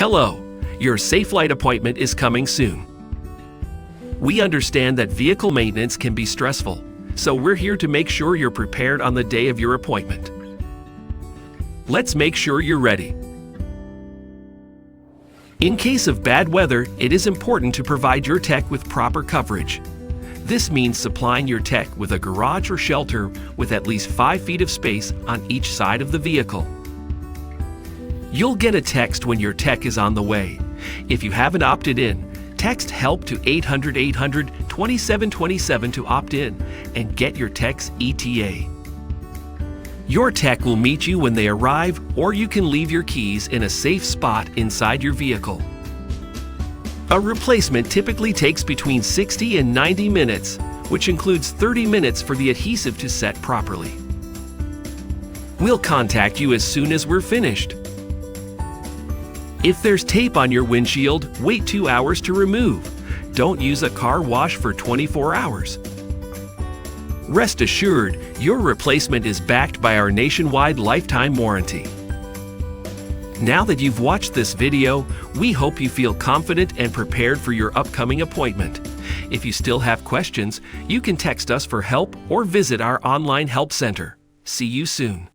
Hello, your Safelite appointment is coming soon. We understand that vehicle maintenance can be stressful, so we're here to make sure you're prepared on the day of your appointment. Let's make sure you're ready. In case of bad weather, it is important to provide your tech with proper coverage. This means supplying your tech with a garage or shelter with at least 5 feet of space on each side of the vehicle. You'll get a text when your tech is on the way. If you haven't opted in, text HELP to 800-800-2727 to opt in and get your tech's ETA. Your tech will meet you when they arrive, or you can leave your keys in a safe spot inside your vehicle. A replacement typically takes between 60 and 90 minutes, which includes 30 minutes for the adhesive to set properly. We'll contact you as soon as we're finished. If there's tape on your windshield, wait 2 hours to remove. Don't use a car wash for 24 hours. Rest assured, your replacement is backed by our nationwide lifetime warranty. Now that you've watched this video, we hope you feel confident and prepared for your upcoming appointment. If you still have questions, you can text us for help or visit our online help center. See you soon.